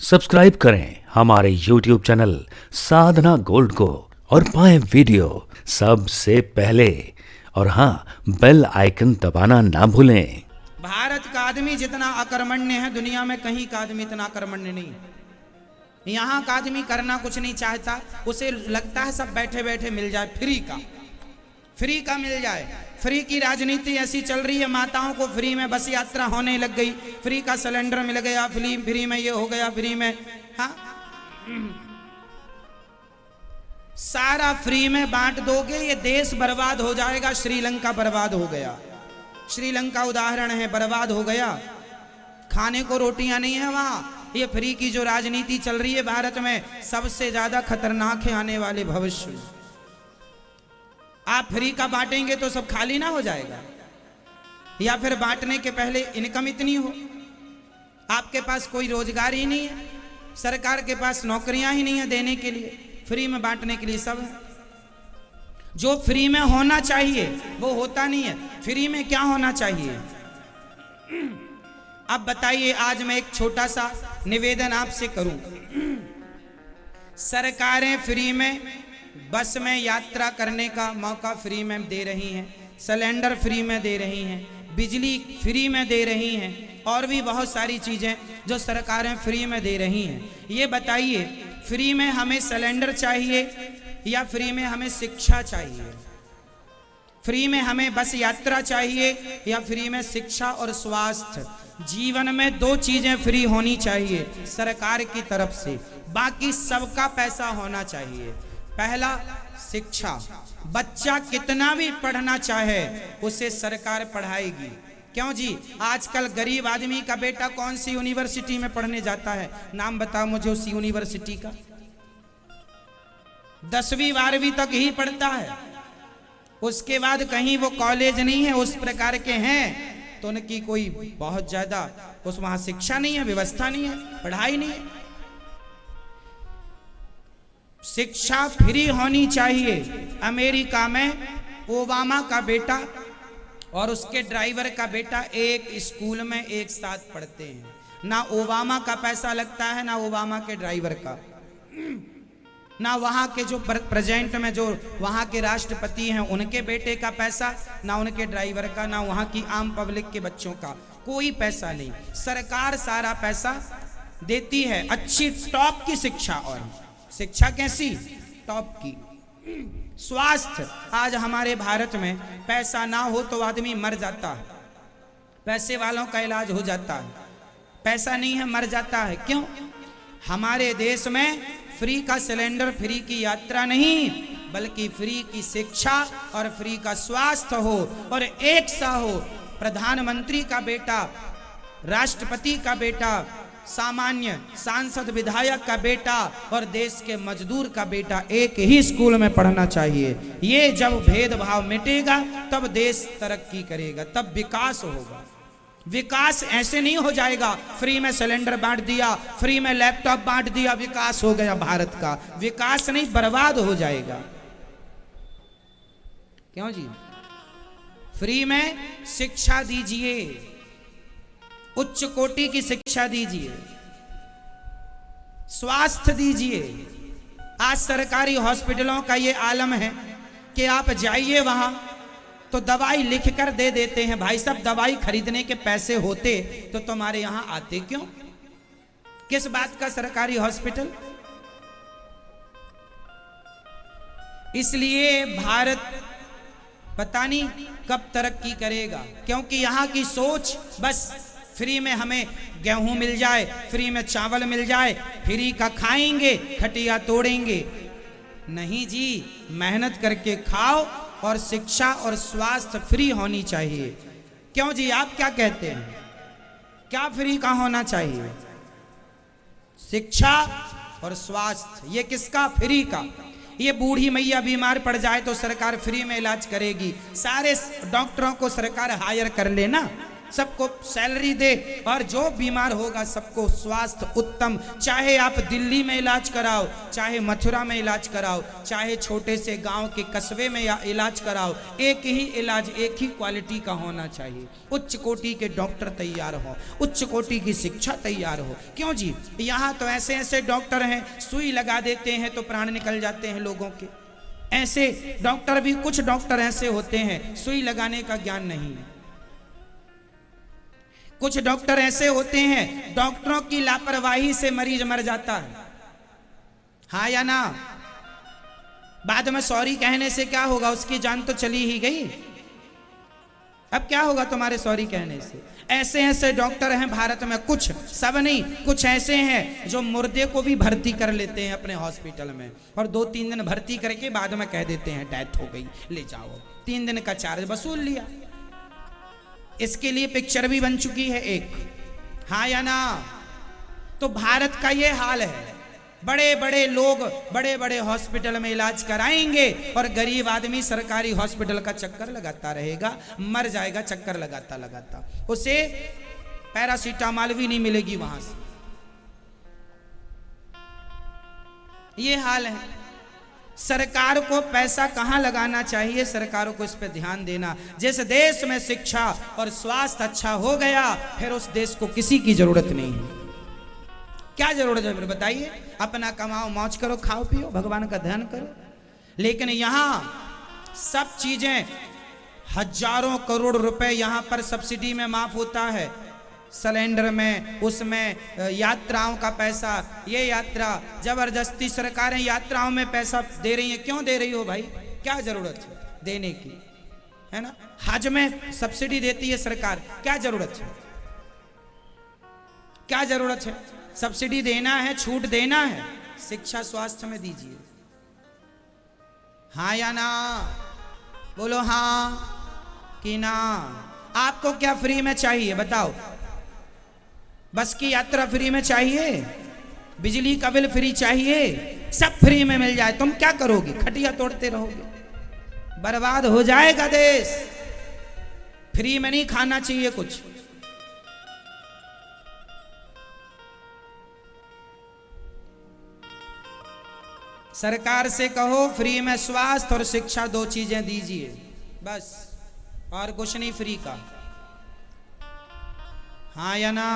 Subscribe करें हमारे YouTube channel साधना gold को और पाएं वीडियो सबसे पहले। और हाँ, बेल आइकन दबाना ना भूलें। भारत का आदमी जितना अकर्मण्य है, दुनिया में कहीं का आदमी इतना अकर्मण्य नहीं है। यहाँ का आदमी करना कुछ नहीं चाहता, उसे लगता है सब बैठे बैठे मिल जाए, फ्री का मिल जाए। फ्री की राजनीति ऐसी चल रही है, माताओं को फ्री में बस यात्रा होने लग गई, फ्री का सिलेंडर मिल गया, फ्री में ये हो गया, फ्री में हाँ सारा फ्री में बांट दोगे, ये देश बर्बाद हो जाएगा। श्रीलंका बर्बाद हो गया, श्रीलंका उदाहरण है, बर्बाद हो गया। खाने को रोटियां नहीं है वहां। ये फ्री की जो राजनीति चल रही है भारत में, सबसे ज्यादा खतरनाक है आने वाले भविष्य में। आप फ्री का बांटेंगे तो सब खाली ना हो जाएगा, या फिर बांटने के पहले इनकम इतनी हो, आपके पास कोई रोजगार ही नहीं है, सरकार के पास नौकरियां ही नहीं है देने के लिए, फ्री में बांटने के लिए सब है। जो फ्री में होना चाहिए वो होता नहीं है। फ्री में क्या होना चाहिए अब बताइए। आज मैं एक छोटा सा निवेदन आपसे करूं। सरकारें फ्री में बस में यात्रा करने का मौका फ्री में दे रही हैं, सिलेंडर फ्री में दे रही हैं, बिजली फ्री में दे रही हैं, और भी बहुत सारी चीज़ें जो सरकारें फ्री में दे रही हैं। ये बताइए, फ्री में हमें सिलेंडर चाहिए या फ्री में हमें शिक्षा चाहिए? फ्री में हमें बस यात्रा चाहिए या फ्री में शिक्षा और स्वास्थ्य? जीवन में दो चीजें फ्री होनी चाहिए सरकार की तरफ से, बाकी सबका पैसा होना चाहिए। पहला, शिक्षा। बच्चा कितना भी पढ़ना चाहे उसे सरकार पढ़ाएगी। क्यों जी? आजकल गरीब आदमी का बेटा कौन सी यूनिवर्सिटी में पढ़ने जाता है? नाम बताओ मुझे उस यूनिवर्सिटी का। 10वीं 12वीं तक ही पढ़ता है, उसके बाद कहीं वो कॉलेज नहीं है। उस प्रकार के हैं तो उनकी कोई बहुत ज्यादा उस वहां शिक्षा नहीं है, व्यवस्था नहीं है, पढ़ाई नहीं है। शिक्षा फ्री होनी चाहिए। अमेरिका में ओबामा का बेटा और उसके ड्राइवर का बेटा एक स्कूल में एक साथ पढ़ते हैं। ना ओबामा का पैसा लगता है, ना ओबामा के ड्राइवर का, ना वहाँ के जो प्रेजेंट में जो वहाँ के राष्ट्रपति हैं उनके बेटे का पैसा, ना उनके ड्राइवर का, ना वहाँ की आम पब्लिक के बच्चों का, कोई पैसा नहीं। सरकार सारा पैसा देती है। अच्छी टॉप की शिक्षा, और शिक्षा कैसी? टॉप की। स्वास्थ्य, आज हमारे भारत में पैसा ना हो तो आदमी मर जाता है, पैसे वालों का इलाज हो जाता है, पैसा नहीं है मर जाता है। क्यों? हमारे देश में फ्री का सिलेंडर, फ्री की यात्रा नहीं, बल्कि फ्री की शिक्षा और फ्री का स्वास्थ्य हो, और एक सा हो। प्रधानमंत्री का बेटा, राष्ट्रपति का बेटा, सामान्य सांसद विधायक का बेटा और देश के मजदूर का बेटा एक ही स्कूल में पढ़ना चाहिए। ये जब भेदभाव मिटेगा तब देश तरक्की करेगा, तब विकास होगा। विकास ऐसे नहीं हो जाएगा फ्री में सिलेंडर बांट दिया, फ्री में लैपटॉप बांट दिया, विकास हो गया भारत का। विकास नहीं, बर्बाद हो जाएगा। क्यों जी? फ्री में शिक्षा दीजिए, उच्च कोटि की शिक्षा दीजिए, स्वास्थ्य दीजिए। आज सरकारी हॉस्पिटलों का ये आलम है कि आप जाइए वहां तो दवाई लिख कर दे देते हैं। भाई साहब, दवाई खरीदने के पैसे होते तो तुम्हारे यहां आते क्यों? किस बात का सरकारी हॉस्पिटल? इसलिए भारत पता नहीं कब तरक्की करेगा, क्योंकि यहां की सोच बस फ्री में हमें गेहूं मिल जाए, फ्री में चावल मिल जाए, फ्री का खाएंगे, खटिया तोड़ेंगे। नहीं जी, मेहनत करके खाओ, और शिक्षा और स्वास्थ्य फ्री होनी चाहिए। क्यों जी? आप क्या कहते हैं? क्या फ्री का होना चाहिए? शिक्षा और स्वास्थ्य। ये किसका? फ्री का। ये बूढ़ी मैया बीमार पड़ जाए तो सरकार फ्री में इलाज करेगी। सारे डॉक्टरों को सरकार हायर कर लेना, सबको सैलरी दे और जो बीमार होगा सबको स्वास्थ्य उत्तम, चाहे आप दिल्ली में इलाज कराओ, चाहे मथुरा में इलाज कराओ, चाहे छोटे से गांव के कस्बे में या इलाज कराओ, एक ही इलाज एक ही क्वालिटी का होना चाहिए। उच्च कोटि के डॉक्टर तैयार हो, उच्च कोटि की शिक्षा तैयार हो। क्यों जी, यहाँ तो ऐसे ऐसे डॉक्टर हैं, सुई लगा देते हैं तो प्राण निकल जाते हैं लोगों के। ऐसे डॉक्टर भी, कुछ डॉक्टर ऐसे होते हैं सुई लगाने का ज्ञान नहीं है। कुछ डॉक्टर ऐसे होते हैं, डॉक्टरों की लापरवाही से मरीज मर जाता है। हाँ या ना? बाद में सॉरी कहने से क्या होगा, उसकी जान तो चली ही गई। अब क्या होगा तुम्हारे सॉरी कहने से? ऐसे ऐसे डॉक्टर हैं भारत में, कुछ, सब नहीं, कुछ ऐसे हैं जो मुर्दे को भी भर्ती कर लेते हैं अपने हॉस्पिटल में और 2-3 दिन भर्ती करके बाद में कह देते हैं डेथ हो गई, ले जाओ। 3 दिन का चार्ज वसूल लिया। इसके लिए पिक्चर भी बन चुकी है एक, हाँ या ना? तो भारत का ये हाल है। बड़े बड़े लोग बड़े बड़े हॉस्पिटल में इलाज कराएंगे और गरीब आदमी सरकारी हॉस्पिटल का चक्कर लगाता रहेगा, मर जाएगा चक्कर लगाता लगाता। उसे पैरासीटामॉल भी नहीं मिलेगी वहां से। ये हाल है। सरकार को पैसा कहां लगाना चाहिए, सरकारों को इस पे ध्यान देना। जिस देश में शिक्षा और स्वास्थ्य अच्छा हो गया, फिर उस देश को किसी की जरूरत नहीं है। क्या जरूरत है फिर बताइए? अपना कमाओ, मौज करो, खाओ पियो, भगवान का ध्यान करो। लेकिन यहां सब चीजें, हजारों करोड़ रुपए यहां पर सब्सिडी में माफ होता है। सिलेंडर में, उसमें यात्राओं का पैसा, ये यात्रा जबरदस्ती सरकारें यात्राओं में पैसा दे रही हैं। क्यों दे रही हो भाई? क्या जरूरत है देने की, है ना? हज में सब्सिडी देती है सरकार, क्या जरूरत है? क्या जरूरत है? सब्सिडी देना है, छूट देना है, शिक्षा स्वास्थ्य में दीजिए। हाँ या ना? बोलो हाँ कि ना? आपको क्या फ्री में चाहिए बताओ? बस की यात्रा फ्री में चाहिए? बिजली का बिल फ्री चाहिए? सब फ्री में मिल जाए, तुम क्या करोगे? खटिया तोड़ते रहोगे, बर्बाद हो जाएगा देश। फ्री में नहीं खाना चाहिए कुछ। सरकार से कहो फ्री में स्वास्थ्य और शिक्षा 2 चीजें दीजिए बस, और कुछ नहीं फ्री का। हाँ या ना?